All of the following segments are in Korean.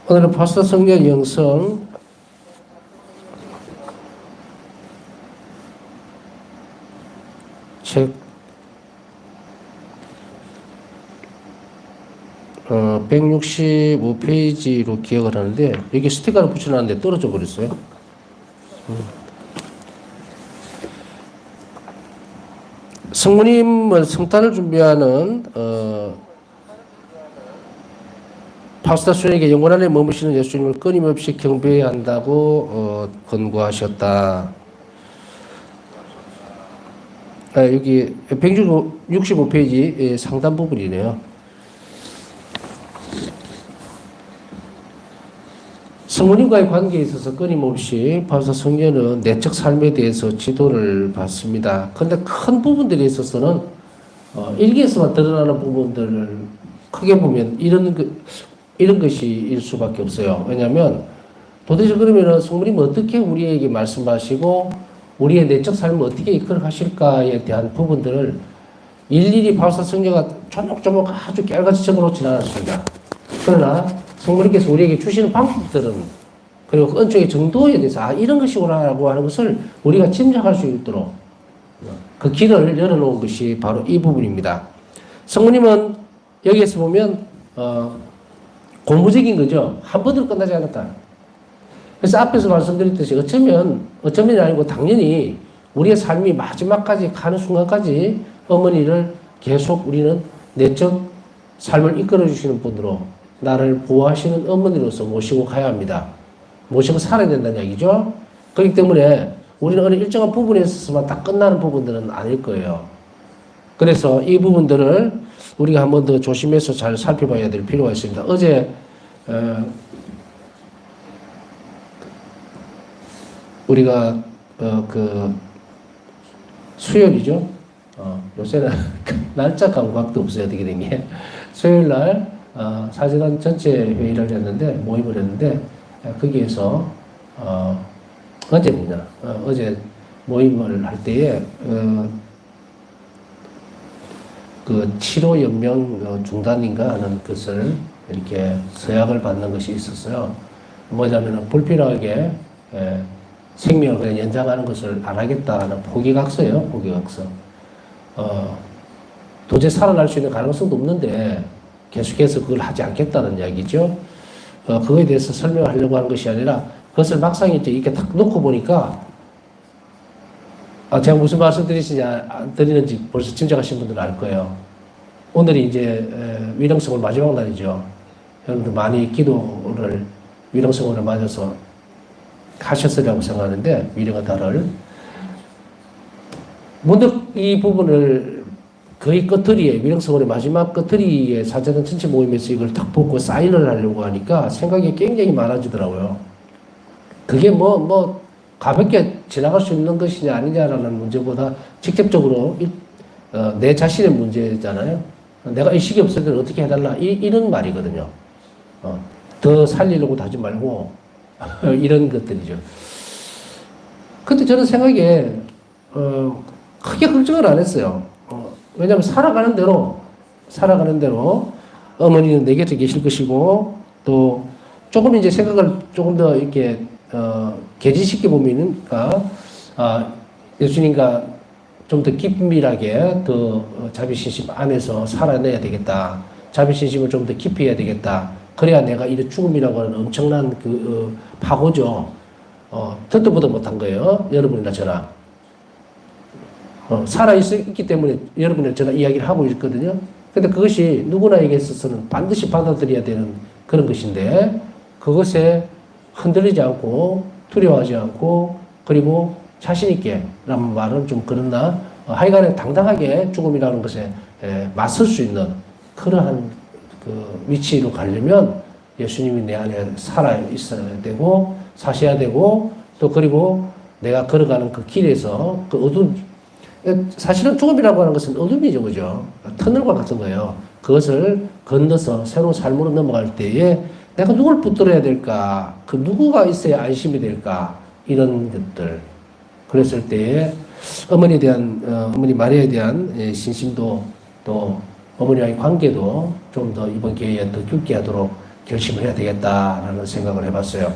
오늘은 파스타 성경 영성 책 165페이지로 기억을 하는데 여기 스티커를 붙여놨는데 떨어져 버렸어요. 성모님은 성탄을 준비하는 파스타 수녀에게 영원 안에 머무시는 예수님을 끊임없이 경배해야 한다고 권고하셨다. 여기 165페이지 상단 부분이네요. 성모님과의 관계에 있어서 끊임없이 파스타 성녀는 내적 삶에 대해서 지도를 받습니다. 그런데 큰 부분들에 있어서는 일기에서만 드러나는 부분들을 크게 보면 이런 것일 수밖에 없어요. 왜냐하면 도대체 그러면 성모님은 어떻게 우리에게 말씀하시고 우리의 내적 삶을 어떻게 이끌어 가실까에 대한 부분들을 일일이 파스타 성녀가 조목조목 아주 깨알같이 적어놓지는 않았습니다. 그러나 성모님께서 우리에게 주시는 방법들은 그리고 그 은총의 정도에 대해서 이런 것이구나라고 하는 것을 우리가 짐작할 수 있도록 그 길을 열어놓은 것이 바로 이 부분입니다. 성모님은 여기에서 보면 고무적인 거죠. 한 번으로 끝나지 않았다. 그래서 앞에서 말씀드렸듯이 어쩌면 아니고 당연히 우리의 삶이 마지막까지 가는 순간까지 어머니를 계속 우리는 내적 삶을 이끌어 주시는 분으로 나를 보호하시는 어머니로서 모시고 가야 합니다. 모시고 살아야 된다는 얘기죠. 그렇기 때문에 우리는 어느 일정한 부분에 있어서만 딱 끝나는 부분들은 아닐 거예요. 그래서 이 부분들을 우리가 한 번 더 조심해서 잘 살펴봐야 될 필요가 있습니다. 어제 우리가 그 수요일이죠. 요새는 날짜 감각도 없어요. 어떻게 된 게. 수요일 날 사제단 전체 회의를 했는데 모임을 했는데 거기에서 어제입니다. 어제 모임을 할 때에 그 치료 연명 중단인가 하는 것을 이렇게 서약을 받는 것이 있었어요. 뭐냐면은 불필요하게 생명을 그냥 연장하는 것을 안 하겠다는 포기각서예요. 포기각서. 도저히 살아날 수 있는 가능성도 없는데 계속해서 그걸 하지 않겠다는 이야기죠. 그거에 대해서 설명하려고 하는 것이 아니라 그것을 막상 이제 이렇게 딱 놓고 보니까 제가 무슨 말씀 드리는지 벌써 짐작하신 분들은 알 거예요. 오늘이 이제 위령성을 마지막 날이죠. 여러분들 많이 기도를 위령성을 맞아서 하셨으리라고 생각하는데 위령의 달을 문득 이 부분을 거의 끝트리에 위령성월의 마지막 끝트리에 사제단 전체 모임에서 이걸 딱 보고 사인을 하려고 하니까 생각이 굉장히 많아지더라고요. 그게 뭐 가볍게 지나갈 수 있는 것이냐 아니냐라는 문제보다 직접적으로 내 자신의 문제잖아요. 내가 의식이 없을 때는 어떻게 해달라 이런 말이거든요. 더 살리려고 하지 말고 이런 것들이죠. 근데 저는 생각에 크게 걱정을 안 했어요. 왜냐하면 살아가는 대로 어머니는 내 곁에 계실 것이고 또 조금 이제 생각을 조금 더 이렇게 개진시켜 보면까 예수님과 좀 더 긴밀하게 더 자비신심 안에서 살아내야 되겠다. 자비신심을 좀 더 깊이 해야 되겠다. 그래야 내가 이 죽음이라고 하는 엄청난 그 파고죠. 듣도 보도 못한 거예요. 여러분이나 저나. 살아있기 때문에 여러분이 저나 이야기를 하고 있거든요. 근데 그것이 누구나에게 있어서는 반드시 받아들여야 되는 그런 것인데 그것에 흔들리지 않고 두려워하지 않고 그리고 자신있게 라는 말은 좀 그렇나 하여간에 당당하게 죽음이라는 것에 맞설 수 있는 그러한 그 위치로 가려면 예수님이 내 안에 살아 있어야 되고 사셔야 되고 또 그리고 내가 걸어가는 그 길에서 그 어두운 사실은 죽음이라고 하는 것은 어둠이죠, 그죠? 터널과 같은 거예요. 그것을 건너서 새로운 삶으로 넘어갈 때에 내가 누굴 붙들어야 될까? 그 누구가 있어야 안심이 될까? 이런 것들. 그랬을 때에 어머니에 대한, 어머니 마리아에 대한 신심도 또 어머니와의 관계도 좀 더 이번 기회에 더 깊게 하도록 결심을 해야 되겠다라는 생각을 해봤어요.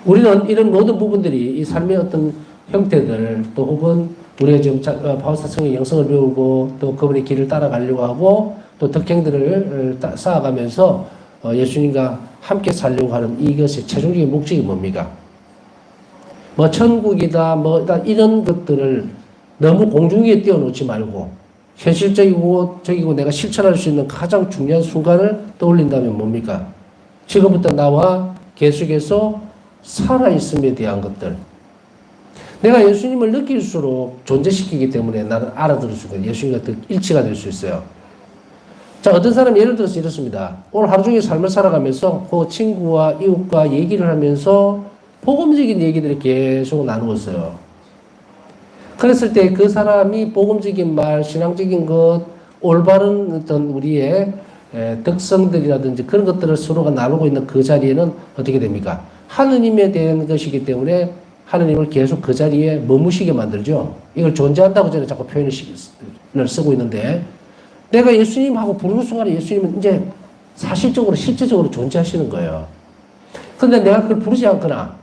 우리는 이런 모든 부분들이 이 삶의 어떤 형태들 또 혹은 우리가 지금 바오사성의 영성을 배우고 또 그분의 길을 따라가려고 하고 또 특징들을 쌓아가면서 예수님과 함께 살려고 하는 이것의 최종적인 목적이 뭡니까? 뭐 천국이다 뭐 이런 것들을 너무 공중 위에 띄워놓지 말고 현실적이고 저기고 내가 실천할 수 있는 가장 중요한 순간을 떠올린다면 뭡니까? 지금부터 나와 계속해서 살아있음에 대한 것들. 내가 예수님을 느낄수록 존재시키기 때문에 나는 알아들을 수가 있어요. 예수님과 더 일치가 될 수 있어요. 자, 어떤 사람 예를 들어서 이렇습니다. 오늘 하루 종일 삶을 살아가면서 그 친구와 이웃과 얘기를 하면서 복음적인 얘기들을 계속 나누었어요. 그랬을 때 그 사람이 복음적인 말, 신앙적인 것, 올바른 어떤 우리의 특성들이라든지 그런 것들을 서로가 나누고 있는 그 자리에는 어떻게 됩니까? 하느님에 대한 것이기 때문에 하느님을 계속 그 자리에 머무시게 만들죠. 이걸 존재한다고 저는 자꾸 표현을 쓰고 있는데 내가 예수님하고 부르는 순간에 예수님은 이제 사실적으로 실제적으로 존재하시는 거예요. 그런데 내가 그걸 부르지 않거나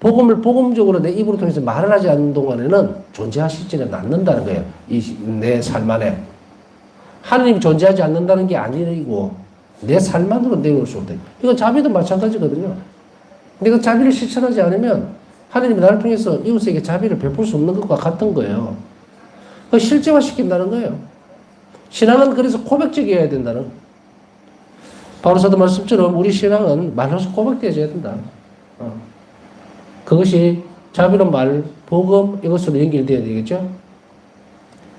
복음을 복음적으로 내 입으로 통해서 말을 하지 않는 동안에는 존재하시지는 않는다는 거예요. 내 삶 안에. 하느님이 존재하지 않는다는 게 아니고 내 삶 안으로 내올 수 없다. 이건 자비도 마찬가지거든요. 내가 자비를 실천하지 않으면 하느님이 나를 통해서 이웃에게 자비를 베풀 수 없는 것과 같은 거예요. 그걸 실제화시킨다는 거예요. 신앙은 그래서 고백적이어야 된다는. 바로 사도 말씀처럼 우리 신앙은 말로서 고백되어야 된다. 그것이 자비로운 말, 복음 이것으로 연결되어야 되겠죠.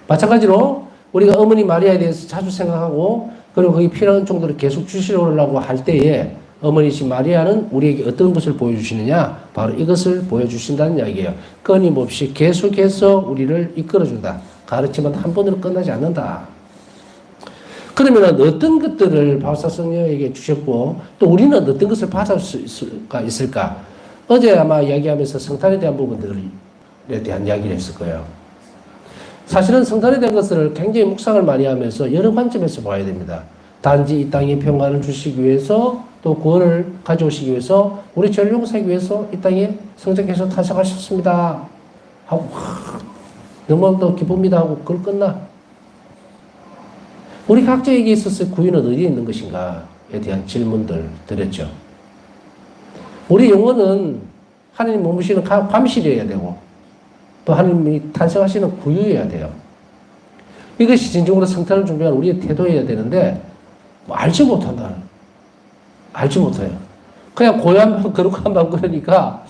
마찬가지로 우리가 어머니 마리아에 대해서 자주 생각하고 그리고 거기 필요한 정도로 계속 주시려고 할 때에 어머니신 마리아는 우리에게 어떤 것을 보여주시느냐? 바로 이것을 보여주신다는 이야기예요. 끊임없이 계속해서 우리를 이끌어준다. 가르침은 한 번으로 끝나지 않는다. 그러면 어떤 것들을 바울사성녀에게 주셨고 또 우리는 어떤 것을 받을 수가 있을까? 어제 아마 이야기하면서 성탄에 대한 부분들에 대한 이야기를 했을 거예요. 사실은 성탄에 대한 것을 굉장히 묵상을 많이 하면서 여러 관점에서 봐야 됩니다. 단지 이 땅에 평안을 주시기 위해서 또 구원을 가져오시기 위해서 우리 죄를 용서하기 위해서 이 땅에 성전께서 탄생하셨습니다 하고 너무 더 기쁩니다 하고 그걸 끝나. 우리 각자에게 있어서 구원은 어디에 있는 것인가에 대한 질문들 드렸죠. 우리 영혼은 하나님 머무시는 감실이어야 되고 또 하나님이 탄생하시는 구유여야 돼요. 이것이 진정으로 성탄을 준비한 우리의 태도여야 되는데 뭐 알지 못한다. 알지 못해요. 그냥 고향만 거룩한만 그러니까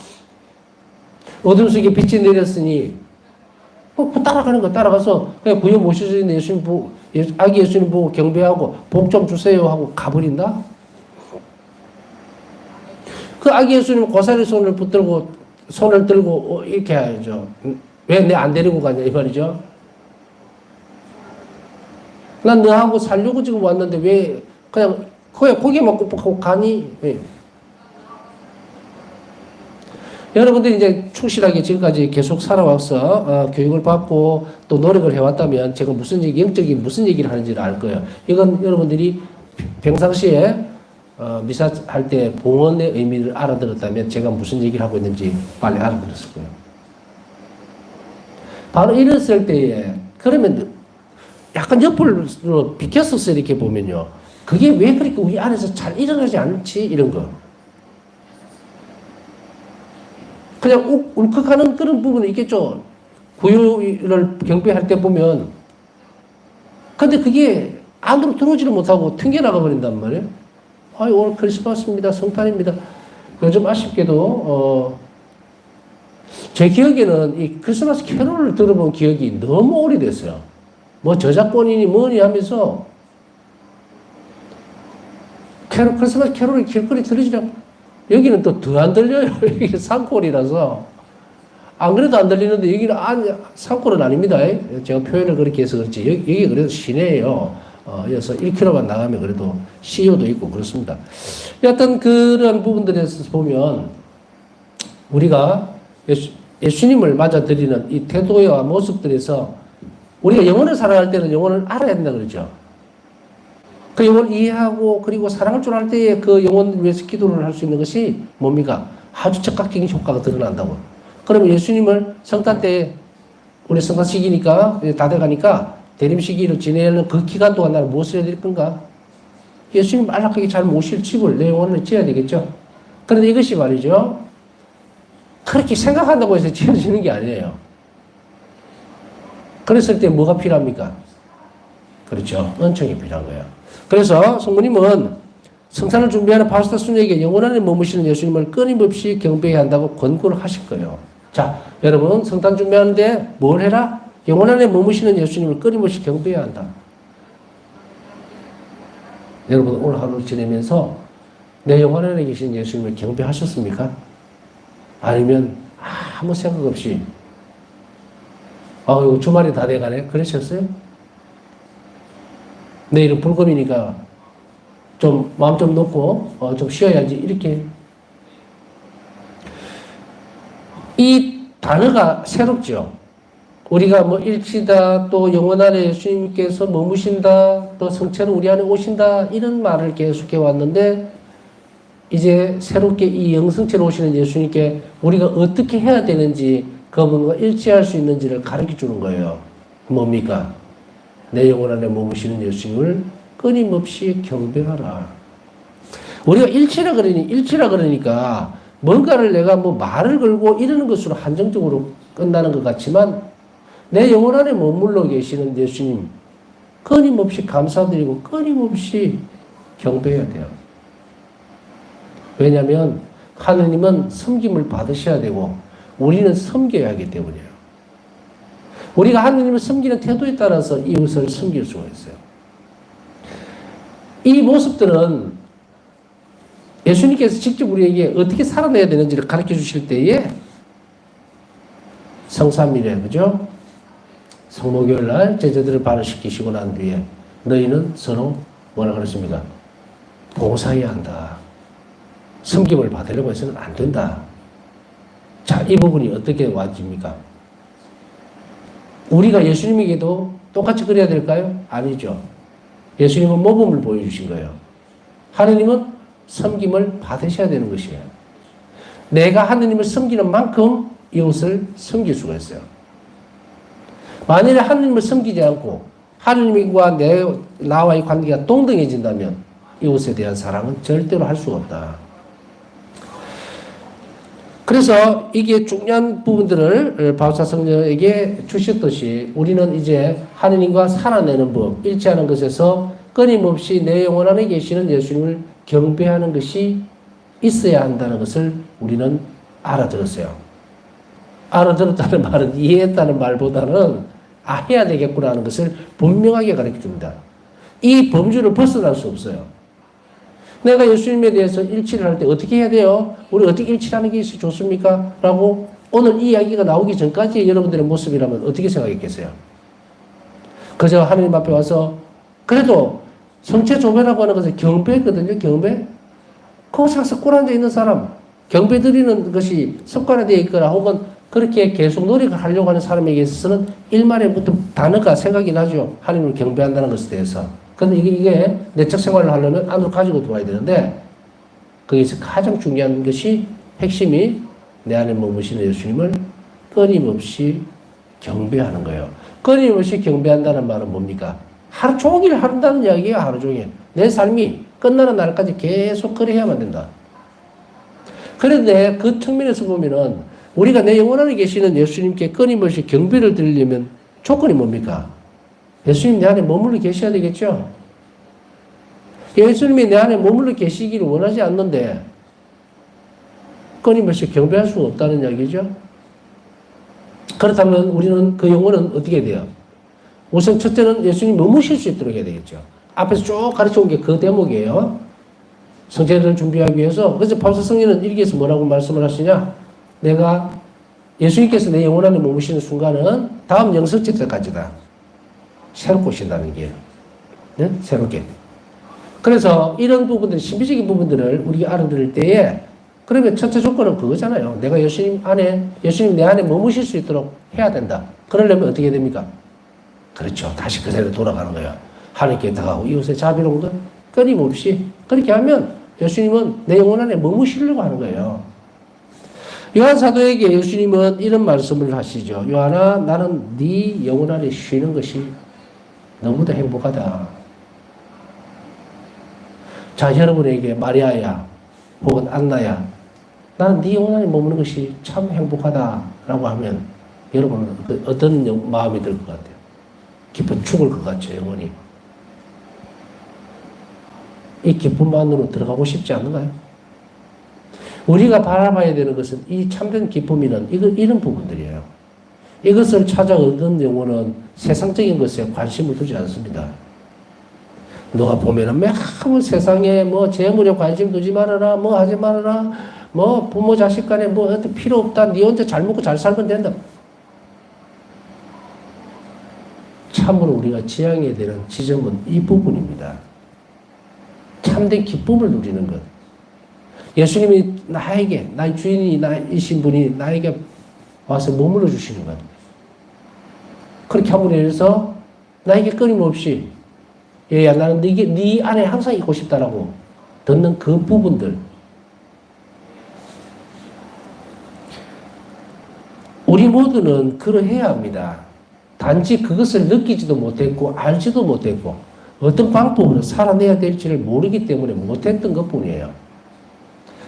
어둠 속에 빛이 내렸으니 따라가는 거 따라가서 그냥 구유 모셔주는 예수님 보고 아기 예수님 보고 경배하고 복 좀 주세요 하고 가버린다. 그 아기 예수님 고사리 손을 들고 이렇게 해야죠. 왜 내 안 데리고 가냐 이 말이죠. 난 너하고 살려고 지금 왔는데 왜 그냥 고기만 굽고 가니? 왜? 여러분들이 이제 충실하게 지금까지 계속 살아와서 교육을 받고 또 노력을 해왔다면 제가 영적인 무슨 얘기를 하는지를 알 거예요. 이건 여러분들이 평상시에 미사 할 때 봉헌의 의미를 알아들었다면 제가 무슨 얘기를 하고 있는지 빨리 알아들었을 거예요. 바로 이랬을 때에 그러면 약간 옆으로 비켰었어 이렇게 보면요. 그게 왜 그렇게 우리 안에서 잘 일어나지 않지? 이런 거. 그냥 울컥하는 그런 부분이 있겠죠. 구유를 경배할 때 보면. 근데 그게 안으로 들어오지를 못하고 튕겨나가 버린단 말이에요. 오늘 크리스마스입니다. 성탄입니다. 요즘 아쉽게도, 제 기억에는 이 크리스마스 캐롤을 들어본 기억이 너무 오래됐어요. 뭐 저작권이니 뭐니 하면서 크리스마스 캐롤이 길거리 들리지 않고 여기는 또 더 안 들려요. 여기 산골이라서 안 그래도 안 들리는데 여기는 산골은 아닙니다. 제가 표현을 그렇게 해서 그렇지 여기 그래도 시내예요. 그래서 1km만 나가면 그래도 CEO도 있고 그렇습니다. 여하튼 그런 부분들에서 보면 우리가 예수님을 맞아들이는 이 태도와 모습들에서 우리가 영혼을 살아갈 때는 영혼을 알아야 된다 그러죠. 그 영혼을 이해하고 그리고 사랑할 줄 알 때에 그 영혼을 위해서 기도를 할 수 있는 것이 뭡니까? 아주 적극적인 효과가 드러난다고. 그러면 예수님을 성탄 때 우리 성탄 시기니까 다 돼가니까 대림 시기로 지내는 그 기간 동안 나는 무엇을 해야 될 건가? 예수님 안락하게 잘 모실 집을 내 영혼을 지어야 되겠죠. 그런데 이것이 말이죠. 그렇게 생각한다고 해서 지어지는 게 아니에요. 그랬을 때 뭐가 필요합니까? 그렇죠. 은총이 필요한 거예요. 그래서 성모님은 성탄을 준비하는 파스타 순에게 영혼 안에 머무시는 예수님을 끊임없이 경배해야 한다고 권고를 하실 거예요. 자, 여러분 성탄 준비하는데 뭘 해라? 영혼 안에 머무시는 예수님을 끊임없이 경배해야 한다. 여러분 오늘 하루 지내면서 내 영혼 안에 계신 예수님을 경배하셨습니까? 아니면 아무 생각 없이 이거 주말이 다 돼가네? 그러셨어요? 내일은 불금이니까 좀 마음 좀 놓고 좀 쉬어야지 이렇게. 이 단어가 새롭죠. 우리가 뭐 일치다, 또 영원 안에 예수님께서 머무신다, 또 성체는 우리 안에 오신다 이런 말을 계속해 왔는데 이제 새롭게 이 영성체로 오시는 예수님께 우리가 어떻게 해야 되는지 그분과 일치할 수 있는지를 가르쳐 주는 거예요. 뭡니까? 내 영혼 안에 머무시는 예수님을 끊임없이 경배하라. 우리가 일치라 그러니까 뭔가를 내가 뭐 말을 걸고 이러는 것으로 한정적으로 끝나는 것 같지만 내 영혼 안에 머물러 계시는 예수님 끊임없이 감사드리고 끊임없이 경배해야 돼요. 왜냐하면 하느님은 섬김을 받으셔야 되고 우리는 섬겨야 하기 때문이에요. 우리가 하느님을 섬기는 태도에 따라서 이웃을 섬길 수가 있어요. 이 모습들은 예수님께서 직접 우리에게 어떻게 살아내야 되는지를 가르쳐 주실 때에 성삼일에, 그죠? 성모교일 날 제자들을 발을시키시고 난 뒤에 너희는 서로 뭐라 그랬습니까? 봉사해야 한다. 섬김을 받으려고 해서는 안 된다. 자, 이 부분이 어떻게 와집니까? 우리가 예수님에게도 똑같이 그래야 될까요? 아니죠. 예수님은 모범을 보여주신 거예요. 하느님은 섬김을 받으셔야 되는 것이에요. 내가 하느님을 섬기는 만큼 이웃을 섬길 수가 있어요. 만일에 하느님을 섬기지 않고 하느님과 나와의 관계가 동등해진다면 이웃에 대한 사랑은 절대로 할 수가 없다. 그래서 이게 중요한 부분들을 바울사 성령에게 주셨듯이 우리는 이제 하느님과 살아내는 법, 일치하는 것에서 끊임없이 내 영혼 안에 계시는 예수님을 경배하는 것이 있어야 한다는 것을 우리는 알아들었어요. 알아들었다는 말은 이해했다는 말보다는 해야 되겠구나 하는 것을 분명하게 가르쳐 줍니다. 이 범주를 벗어날 수 없어요. 내가 예수님에 대해서 일치를 할 때 어떻게 해야 돼요? 우리 어떻게 일치하는 게 있어 좋습니까? 라고 오늘 이 이야기가 나오기 전까지 여러분들의 모습이라면 어떻게 생각했겠어요? 그저 하나님 앞에 와서 그래도 성체 조배라고 하는 것은 경배거든요. 경배. 거기서 꿇 앉아 있는 사람 경배 드리는 것이 습관화되어 있거나 혹은 그렇게 계속 노력을 하려고 하는 사람에게 있어서는 일말에부터 단어가 생각이 나죠. 하나님을 경배한다는 것에 대해서. 근데 이게 내적 생활을 하려면 안으로 가지고 들어와야 되는데 거기서 가장 중요한 것이 핵심이 내 안에 머무시는 예수님을 끊임없이 경배하는 거예요. 끊임없이 경배한다는 말은 뭡니까? 하루 종일 한다는 이야기예요. 하루 종일. 내 삶이 끝나는 날까지 계속 그래야만 된다. 그런데 그 측면에서 보면은 우리가 내 영혼 안에 계시는 예수님께 끊임없이 경배를 드리려면 조건이 뭡니까? 예수님 내 안에 머물러 계셔야 되겠죠? 예수님이 내 안에 머물러 계시기를 원하지 않는데 끊임없이 경배할 수가 없다는 이야기죠? 그렇다면 우리는 그 영혼은 어떻게 돼요? 우선 첫째는 예수님 머무실 수 있도록 해야 되겠죠. 앞에서 쭉 가르쳐 온 게 그 대목이에요. 성체를 준비하기 위해서. 그래서 바울사 성령은 일기에서 뭐라고 말씀을 하시냐? 내가 예수님께서 내 영혼 안에 머무시는 순간은 다음 영성체 때까지다. 새롭게 오신다는 게. 네? 새롭게. 그래서 이런 부분들, 신비적인 부분들을 우리가 알아들을 때에 그러면 첫째 조건은 그거잖아요. 내가 예수님 내 안에 머무실 수 있도록 해야 된다. 그러려면 어떻게 됩니까? 그렇죠. 다시 그 자리로 돌아가는 거예요. 하나님께 다가오고 이웃의 자비로운 것 끊임없이 그렇게 하면 예수님은 내 영혼 안에 머무시려고 하는 거예요. 요한 사도에게 예수님은 이런 말씀을 하시죠. 요한아, 나는 네 영혼 안에 쉬는 것이 너무도 행복하다. 자, 여러분에게 마리아야 혹은 안나야, 나는 네 영혼 안에 머무는 것이 참 행복하다라고 하면 여러분은 어떤 마음이 들 것 같아요? 기뻐 죽을 것 같죠, 영혼이. 이 기쁨만으로 들어가고 싶지 않은가요? 우리가 바라봐야 되는 것은 이 참된 기쁨이는 이런 부분들이에요. 이것을 찾아 얻은 영혼은 세상적인 것에 관심을 두지 않습니다. 누가 보면은 매번 세상에 뭐 재물에 관심 두지 말아라, 뭐 하지 말아라, 뭐 부모 자식 간에 뭐 어떤 필요 없다, 니 혼자 잘 먹고 잘 살면 된다. 참으로 우리가 지향해야 되는 지점은 이 부분입니다. 참된 기쁨을 누리는 것. 예수님이 나에게, 나의 주인이 나이신 분이 나에게 와서 머물러 주시는 것. 그렇게 함으로 인해서 나에게 끊임없이 얘야 나는 네 안에 항상 있고 싶다라고 듣는 그 부분들. 우리 모두는 그러해야 합니다. 단지 그것을 느끼지도 못했고 알지도 못했고 어떤 방법으로 살아내야 될지를 모르기 때문에 못했던 것뿐이에요.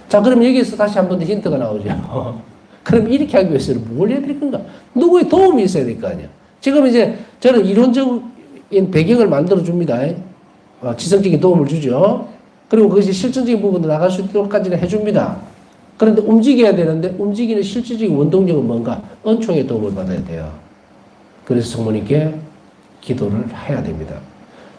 자, 그럼 여기서 다시 한 번 더 힌트가 나오죠. 그럼 이렇게 하기 위해서는 뭘 해야 될 건가? 누구의 도움이 있어야 될 거 아니야. 지금 이제 저는 이론적인 배경을 만들어 줍니다. 지성적인 도움을 주죠. 그리고 그것이 실천적인 부분도 나갈 수 있도록까지는 해줍니다. 그런데 움직여야 되는데 움직이는 실질적인 원동력은 뭔가? 은총의 도움을 받아야 돼요. 그래서 성모님께 기도를 해야 됩니다.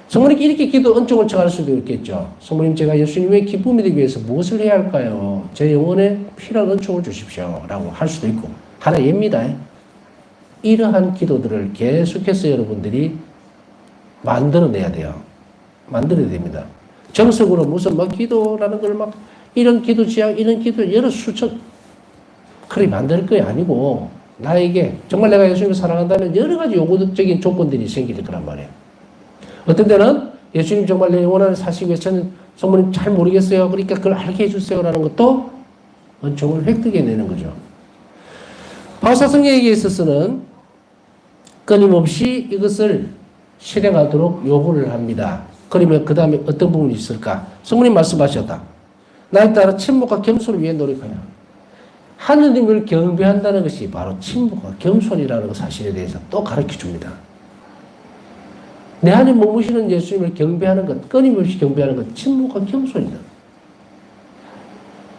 성모님께 이렇게 기도 은총을 청할 수도 있겠죠. 성모님, 제가 예수님의 기쁨이 되기 위해서 무엇을 해야 할까요? 제 영혼에 필요한 은총을 주십시오. 라고 할 수도 있고. 하나 예입니다. 이러한 기도들을 계속해서 여러분들이 만들어내야 돼요. 만들어야 됩니다. 정석으로 무슨 막 기도라는 걸 막 이런 기도 지향, 이런 기도 여러 수천 그리 만들 거 아니고 나에게 정말 내가 예수님을 사랑한다면 여러 가지 요구적인 조건들이 생길 거란 말이에요. 어떤 때는 예수님 정말 내 영혼 안에 사시기 위해서는 성모님 잘 모르겠어요. 그러니까 그걸 알게 해주세요라는 것도 은총을 획득해내는 거죠. 바울사성경에게 있어서는 끊임없이 이것을 실행하도록 요구를 합니다. 그러면 그 다음에 어떤 부분이 있을까? 성모님 말씀하셨다. 나에 따라 침묵과 겸손을 위해 노력하여. 하느님을 경배한다는 것이 바로 침묵과 겸손이라는 사실에 대해서 또 가르쳐 줍니다. 내 안에 머무시는 예수님을 경배하는 것, 끊임없이 경배하는 것, 침묵과 겸손이다.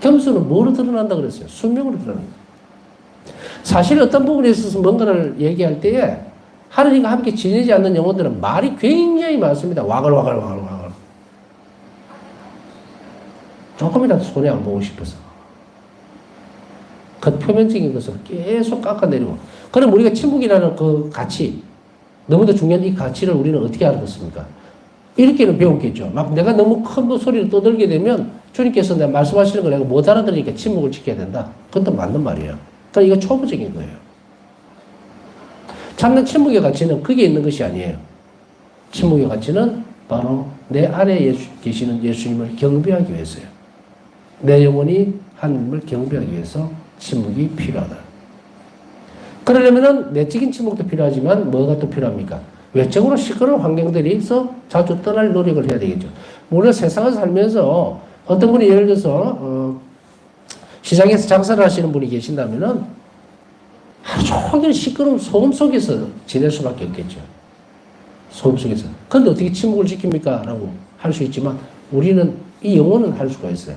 겸손은 뭐로 드러난다 그랬어요? 순명으로 드러난다. 사실 어떤 부분에 있어서 뭔가를 얘기할 때에 하느님과 함께 지내지 않는 영혼들은 말이 굉장히 많습니다. 와글와글. 조금이라도 손해 안 보고 싶어서. 그 표면적인 것을 계속 깎아내리고. 그럼 우리가 침묵이라는 그 가치, 너무도 중요한 이 가치를 우리는 어떻게 알아듣습니까? 이렇게는 배웠겠죠. 막 내가 너무 큰 소리를 떠들게 되면 주님께서 내가 말씀하시는 걸 내가 못 알아들으니까 침묵을 지켜야 된다. 그것도 맞는 말이에요. 그러니까 이거 초보적인 거예요. 참는 침묵의 가치는 그게 있는 것이 아니에요. 침묵의 가치는 바로 내 안에 계시는 예수님을 경배하기 위해서요. 내 영혼이 하나님을 경배하기 위해서 침묵이 필요하다. 그러려면은 내적인 침묵도 필요하지만 뭐가 또 필요합니까? 외적으로 시끄러운 환경들에서 자주 떠날 노력을 해야 되겠죠. 물론 세상을 살면서 어떤 분이 예를 들어서 시장에서 장사를 하시는 분이 계신다면은 하루 종일 시끄러운 소음 속에서 지낼 수밖에 없겠죠. 소음 속에서. 그런데 어떻게 침묵을 지킵니까? 라고 할 수 있지만 우리는 이 영혼은 할 수가 있어요.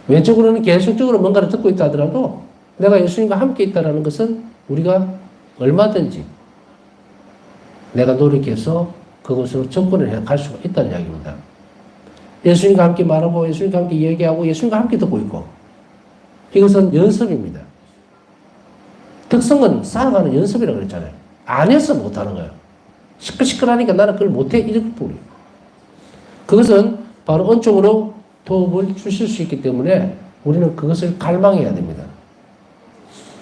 왼쪽으로는 계속적으로 뭔가를 듣고 있다 하더라도 내가 예수님과 함께 있다는 것은 우리가 얼마든지 내가 노력해서 그것으로 접근을 해 갈 수가 있다는 이야기입니다. 예수님과 함께 말하고 예수님과 함께 얘기하고 예수님과 함께 듣고 있고 이것은 연습입니다. 특성은 쌓아가는 연습이라고 그랬잖아요. 안 해서 못하는 거예요. 시끌시끌하니까 나는 그걸 못해 이렇게 뿌려요. 그것은 바로 은총으로 도움을 주실 수 있기 때문에 우리는 그것을 갈망해야 됩니다.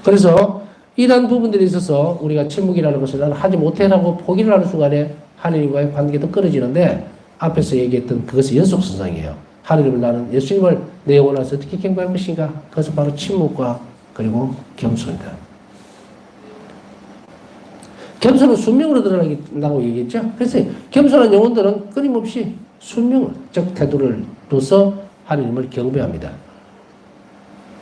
그래서 이러한 부분들에 있어서 우리가 침묵이라는 것을 나는 하지 못해라고 포기를 하는 순간에 하나님과의 관계도 끊어지는데 앞에서 얘기했던 그것의 연속선상이에요. 하나님을 나는 예수님을 내 영혼 안에서 어떻게 경배할 것인가? 그것은 바로 침묵과 그리고 겸손이다. 겸손은 순명으로 드러나고 얘기했죠. 그래서 겸손한 영혼들은 끊임없이 순명적 태도를 둬서 하나님을 경배합니다.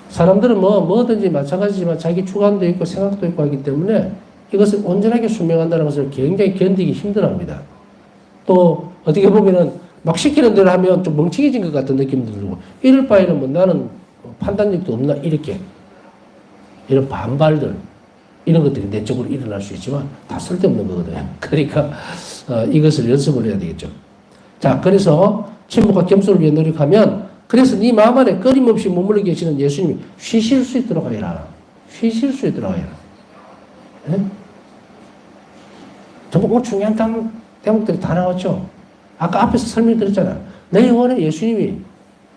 사람들은 뭐든지 마찬가지지만 자기 주관도 있고 생각도 있고 하기 때문에 이것을 온전하게 순명한다는 것을 굉장히 견디기 힘들어합니다. 또 어떻게 보면은 막 시키는 대로 하면 좀 멍청해진 것 같은 느낌도 들고 이럴 바에는 뭐 나는 판단력도 없나 이렇게 이런 반발들 이런 것들이 내적으로 일어날 수 있지만 다 쓸데없는 거거든요. 그러니까 이것을 연습을 해야 되겠죠. 자, 그래서 침묵과 겸손을 위해 노력하면 그래서 네 마음 안에 끊임없이 머물러 계시는 예수님이 쉬실 수 있도록 하여라. 쉬실 수 있도록 하여라. 네? 정말 중요한 대목들이 다 나왔죠. 아까 앞에서 설명드렸잖아. 내 영혼에 예수님이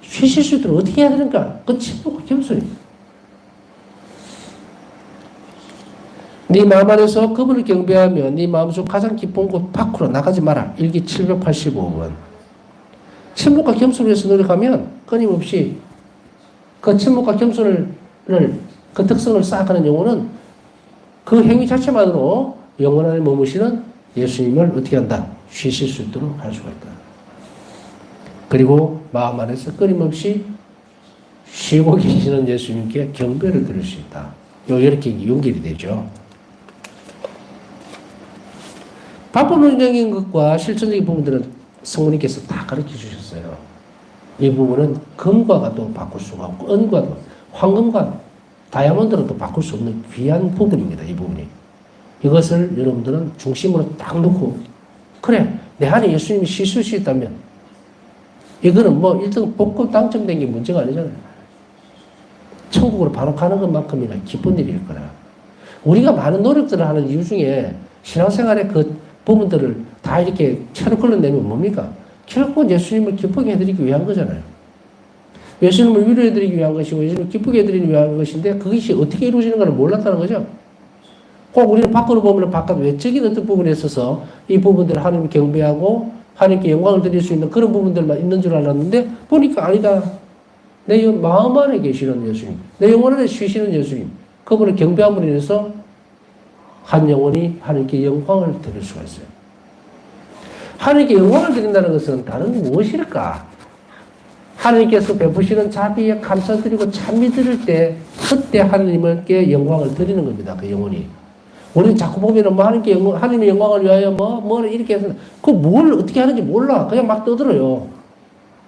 쉬실 수 있도록 어떻게 해야 되는가? 그 침묵과 겸손이. 네 마음 안에서 그분을 경배하며 네 마음속 가장 깊은 곳 밖으로 나가지 마라. 일기 785번. 침묵과 겸손을 위해서 노력하면 끊임없이 그 침묵과 겸손을 그 특성을 쌓아가는 영혼은 그 행위 자체만으로 영혼 안에 머무시는 예수님을 어떻게 한다? 쉬실 수 있도록 할 수가 있다. 그리고 마음 안에서 끊임없이 쉬고 계시는 예수님께 경배를 드릴 수 있다. 이렇게 연결이 되죠. 반법론적인 것과 실천적인 부분들은 성모님께서 다 가르쳐 주셨어요. 이 부분은 금과 도 바꿀 수가 없고 은과도 황금과 다이아몬드로도 바꿀 수 없는 귀한 부분입니다. 이 부분이. 이것을 여러분들은 중심으로 딱 놓고 그래 내 안에 예수님이 쉬실 수 있다면 이거는 뭐 1등 복권 당첨된 게 문제가 아니잖아요. 천국으로 바로 가는 것만큼이나 기쁜 일일 거라. 우리가 많은 노력들을 하는 이유 중에 신앙생활의 그 부분들을 다 이렇게 채로 걸러내면 뭡니까? 결국은 예수님을 기쁘게 해드리기 위한 거잖아요. 예수님을 위로해드리기 위한 것이고 예수님을 기쁘게 해드리기 위한 것인데 그것이 어떻게 이루어지는가를 몰랐다는 거죠. 꼭 우리는 밖으로 보면 바깥 외적인 어떤 부분에 있어서 이 부분들을 하나님을 경배하고 하나님께 영광을 드릴 수 있는 그런 부분들만 있는 줄 알았는데 보니까 아니다. 내 마음 안에 계시는 예수님, 내 영혼 안에 쉬시는 예수님, 그분을 경배함으로 인해서 한 영혼이 하나님께 영광을 드릴 수가 있어요. 하나님께 영광을 드린다는 것은 다른 무엇일까? 하나님께서 베푸시는 자비에 감사드리고 찬미 드릴 때 그때 하나님께 영광을 드리는 겁니다. 그 영혼이. 우리는 자꾸 보면은 뭐 하나님의 영광을 위하여 뭐 이렇게 해서 그 뭘 어떻게 하는지 몰라. 그냥 막 떠들어요.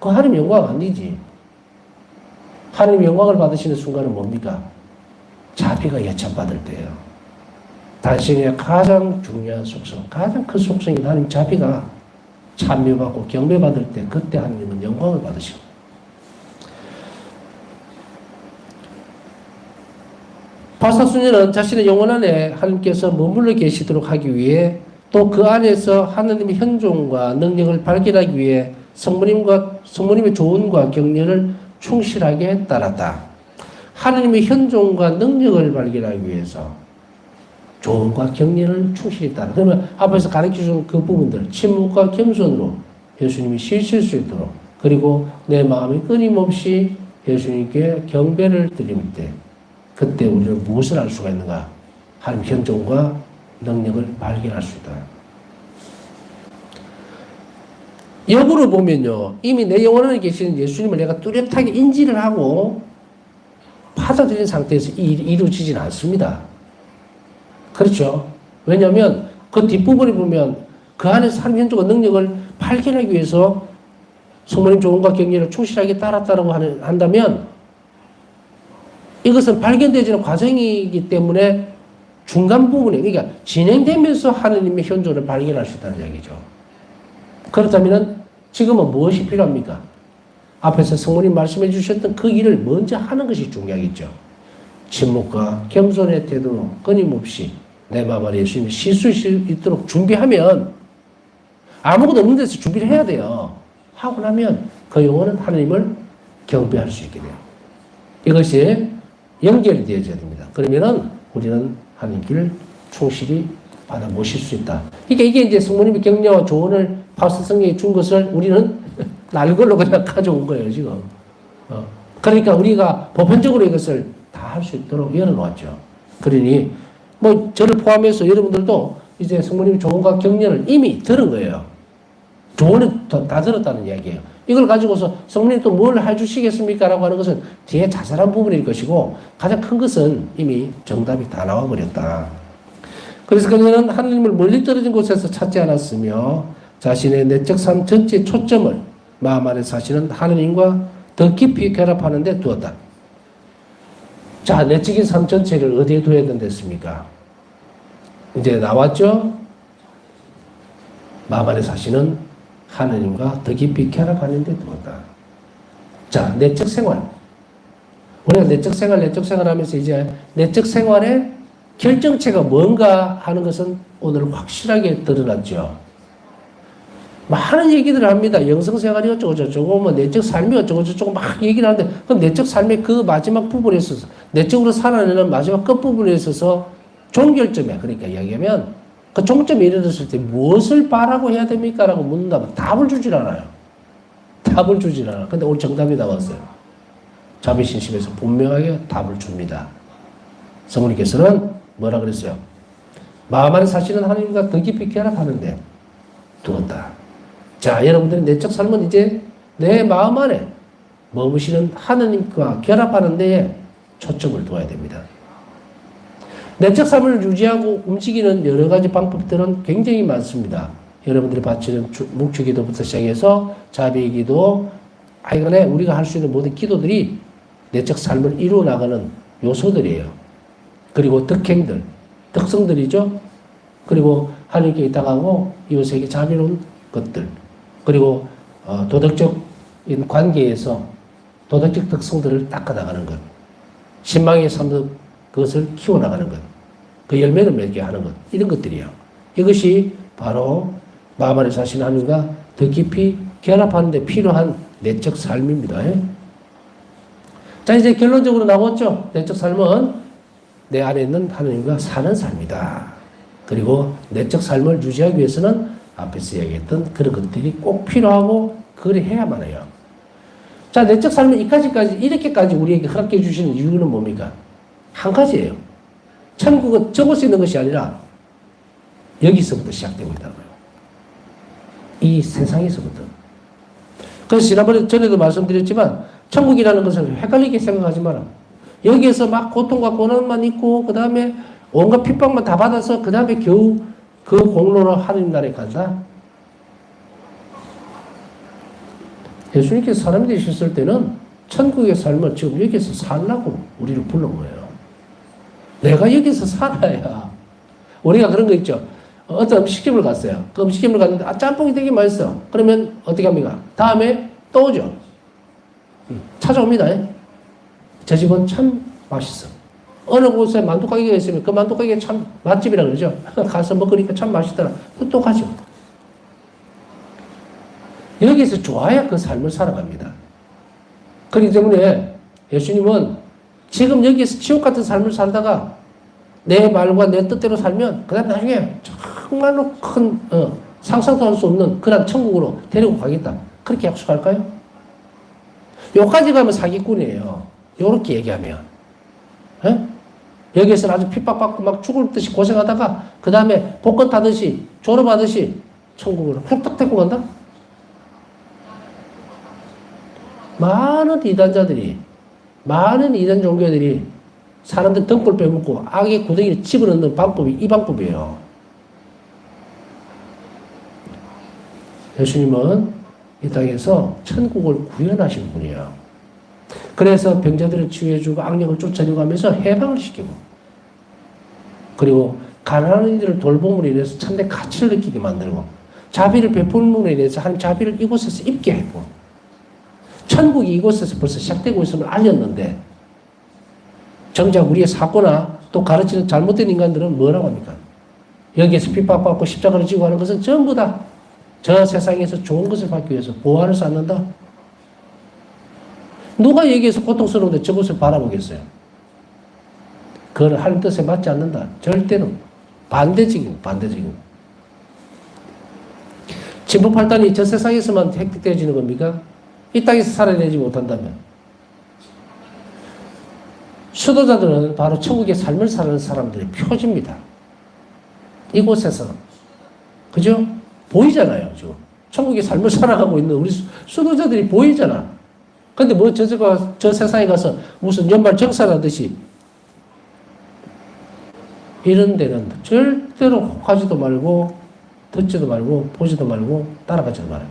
그 하나님의 영광 아니지. 하나님의 영광을 받으시는 순간은 뭡니까? 자비가 예찬받을 때예요. 당신의 가장 중요한 속성, 가장 큰 속성인 하나님 자비가 찬미받고 경배받을 때 그때 하나님은 영광을 받으시고 바사수녀는 자신의 영혼 안에 하나님께서 머물러 계시도록 하기 위해 또 그 안에서 하나님의 현존과 능력을 발견하기 위해 성모님의 조언과 격려를 충실하게 따랐다. 하나님의 현존과 능력을 발견하기 위해서 조언과 격려를 충실히 따라. 그러면 앞에서 가르쳐준 그 부분들, 침묵과 겸손으로 예수님이 쉬실 수 있도록 그리고 내 마음이 끊임없이 예수님께 경배를 드릴 때 그때 우리는 무엇을 알 수가 있는가? 하나님 현존과 능력을 발견할 수 있다. 역으로 보면요. 이미 내 영혼 안에 계시는 예수님을 내가 뚜렷하게 인지를 하고 받아들인 상태에서 이루어지지는 않습니다. 그렇죠? 왜냐하면 그 뒷부분에 보면 그 안에서 하나님 현존과 능력을 발견하기 위해서 성모님 조언과 격려를 충실하게 따랐다고 한다면 이것은 발견되지는 과정이기 때문에 중간 부분에 그러니까 진행되면서 하나님의 현존을 발견할 수 있다는 이야기죠. 그렇다면 지금은 무엇이 필요합니까? 앞에서 성모님 말씀해 주셨던 그 일을 먼저 하는 것이 중요하겠죠. 침묵과 겸손의 태도로 끊임없이 내 마음 안에 예수님이 쉴 수 있도록 준비하면 아무것도 없는 데서 준비를 해야 돼요. 하고 나면 그 영혼은 하나님을 경배할 수 있게 돼요. 이것이 연결이 되어져야 됩니다. 그러면은 우리는 하나님께 충실히 받아 모실 수 있다. 그러니까 이게 이제 성모님의 격려와 조언을 파우스트 성령이 준 것을 우리는 날 걸로 그냥 가져온 거예요, 지금. 그러니까 우리가 보편적으로 이것을 다 할 수 있도록 열어놓았죠. 그러니, 뭐, 저를 포함해서 여러분들도 이제 성모님의 조언과 격려를 이미 들은 거예요. 조언을 다 들었다는 이야기예요. 이걸 가지고서 성모님 또 뭘 해주시겠습니까? 라고 하는 것은 뒤에 자잘한 부분일 것이고, 가장 큰 것은 이미 정답이 다 나와버렸다. 그래서 그녀는 하나님을 멀리 떨어진 곳에서 찾지 않았으며, 자신의 내적 삶 전체의 초점을 마음 안에 사시는 하나님과 더 깊이 결합하는 데 두었다. 자, 내적인 삶 전체를 어디에 두어야 된댔습니까? 이제 나왔죠? 마음 안에 사시는 하나님과 더 깊이 결합하는 데 두었다. 자, 내적 생활. 우리가 내적 생활 하면서 이제 내적 생활의 결정체가 뭔가 하는 것은 오늘 확실하게 드러났죠. 많은 얘기들을 합니다. 영성생활이 어쩌고저쩌고, 뭐, 내적 삶이 어쩌고저쩌고 막 얘기를 하는데, 그럼 내적 삶의 그 마지막 부분에 있어서, 내적으로 살아내는 마지막 끝부분에 있어서 종결점에, 그러니까 이야기하면, 그 종점에 이르렀을 때 무엇을 바라고 해야 됩니까? 라고 묻는다면 답을 주질 않아요. 답을 주질 않아요. 근데 오늘 정답이 나왔어요. 자비신심에서 분명하게 답을 줍니다. 성모님께서는 뭐라 그랬어요? 마음 안에 사시는 하나님과 더 깊이 결합하는데 두었다. 자, 여러분들의 내적 삶은 이제 내 마음 안에 머무시는 하나님과 결합하는 데에 초점을 두어야 됩니다. 내적 삶을 유지하고 움직이는 여러 가지 방법들은 굉장히 많습니다. 여러분들이 바치는 묵주기도부터 시작해서 자비기도, 하여간에 우리가 할 수 있는 모든 기도들이 내적 삶을 이루어 나가는 요소들이에요. 그리고 덕행들, 특성들이죠. 그리고 하나님께 이탁하고 이웃에게 자비로운 것들, 그리고 도덕적인 관계에서 도덕적 특성들을 닦아나가는 것, 신망의 삶 그것을 키워나가는 것, 그 열매를 맺게 하는 것, 이런 것들이에요. 이것이 바로 마음 안에 사시는 하나님과 더 깊이 결합하는 데 필요한 내적 삶입니다. 자, 이제 결론적으로 나왔죠. 내적 삶은 내 안에 있는 하나님과 사는 삶이다. 그리고 내적 삶을 유지하기 위해서는 앞에서 이야기했던 그런 것들이 꼭 필요하고 그래 해야만 해요. 자, 내적 삶을 이렇게까지 우리에게 허락해 주시는 이유는 뭡니까? 한 가지예요. 천국은 적을 수 있는 것이 아니라 여기서부터 시작되고 있다는 거예요. 이 세상에서부터. 그래서 지난번에 전에도 말씀드렸지만 천국이라는 것을 헷갈리게 생각하지 마라. 여기에서 막 고통과 고난만 있고 그 다음에 온갖 핍박만 다 받아서 그 다음에 겨우 그 공로로 하나님 나라에 간다. 예수님께서 사람이 되셨을 때는 천국의 삶을 지금 여기서 살라고 우리를 부른 거예요. 내가 여기서 살아야. 우리가 그런 거 있죠. 어떤 음식점을 갔어요. 그 음식점을 갔는데 짬뽕이 되게 맛있어. 그러면 어떻게 합니까? 다음에 또 오죠. 찾아옵니다. 저 집은 참 맛있어. 어느 곳에 만두 가게가 있으면 그 만두 가게 참 맛집이라 그러죠. 가서 먹으니까 참 맛있더라. 또 가죠. 여기서 좋아야 그 삶을 살아갑니다. 그렇기 때문에 예수님은 지금 여기서 지옥 같은 삶을 살다가 내 말과 내 뜻대로 살면 그 다음 나중에 정말로 큰 상상도 할 수 없는 그런 천국으로 데리고 가겠다. 그렇게 약속할까요? 요까지 가면 사기꾼이에요. 요렇게 얘기하면. 에? 여기에서는 아주 핍박받고 막 죽을 듯이 고생하다가 그 다음에 복권 타듯이 졸업하듯이 천국으로 훌떡 데리고 간다? 많은 이단 종교들이 사람들 등골 빼먹고 악의 구덩이를 집어넣는 방법이 이 방법이에요. 예수님은 이 땅에서 천국을 구현하신 분이에요. 그래서 병자들을 치유해주고 악령을 쫓아내고 하면서 해방을 시키고 그리고 가난한 이들을 돌봄으로 인해서 참된 가치를 느끼게 만들고 자비를 베풀음으로 인해서 하나님 자비를 이곳에서 입게 했고 천국이 이곳에서 벌써 시작되고 있음을 알렸는데 정작 우리의 사고나 또 가르치는 잘못된 인간들은 뭐라고 합니까? 여기에서 핍박받고 십자가를 지고 하는 것은 전부 다 저 세상에서 좋은 것을 받기 위해서 보화를 쌓는다. 누가 여기에서 고통스러운데 저것을 바라보겠어요? 그건 하나님 뜻에 맞지 않는다. 절대로. 반대적인. 진보 팔단이 저 세상에서만 획득되어지는 겁니까? 이 땅에서 살아내지 못한다면. 수도자들은 바로 천국의 삶을 사는 사람들의 표지입니다. 이곳에서. 그죠? 보이잖아요, 지금. 천국의 삶을 살아가고 있는 우리 수도자들이 보이잖아. 근데 뭐 저 세상에 가서 무슨 연말 정산하듯이 이런 데는 절대로 혹하지도 말고 듣지도 말고 보지도 말고 따라가지도 말아요.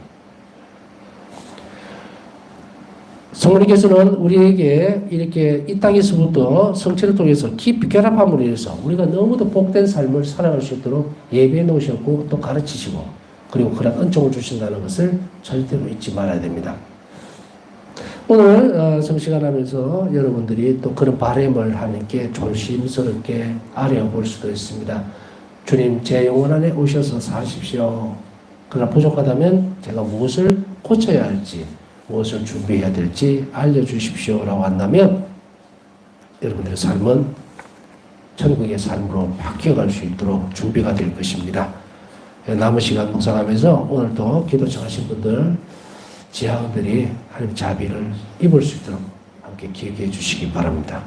성령께서는 우리에게 이렇게 이 땅에서부터 성체를 통해서 깊이 결합함으로 인해서 우리가 너무도 복된 삶을 살아갈 수 있도록 예배해 놓으셨고 또 가르치시고 그리고 그런 은총을 주신다는 것을 절대로 잊지 말아야 됩니다. 오늘 성시간 하면서 여러분들이 또 그런 바람을 하나님께 조심스럽게 아뢰어볼 수도 있습니다. 주님, 제 영혼 안에 오셔서 사십시오. 그러나 부족하다면 제가 무엇을 고쳐야 할지, 무엇을 준비해야 될지 알려주십시오. 라고 한다면 여러분들의 삶은 천국의 삶으로 바뀌어갈 수 있도록 준비가 될 것입니다. 남은 시간 묵상하면서 오늘도 기도 청하신 분들 지하원들이 하나님 자비를 입을 수 있도록 함께 기억해 주시기 바랍니다.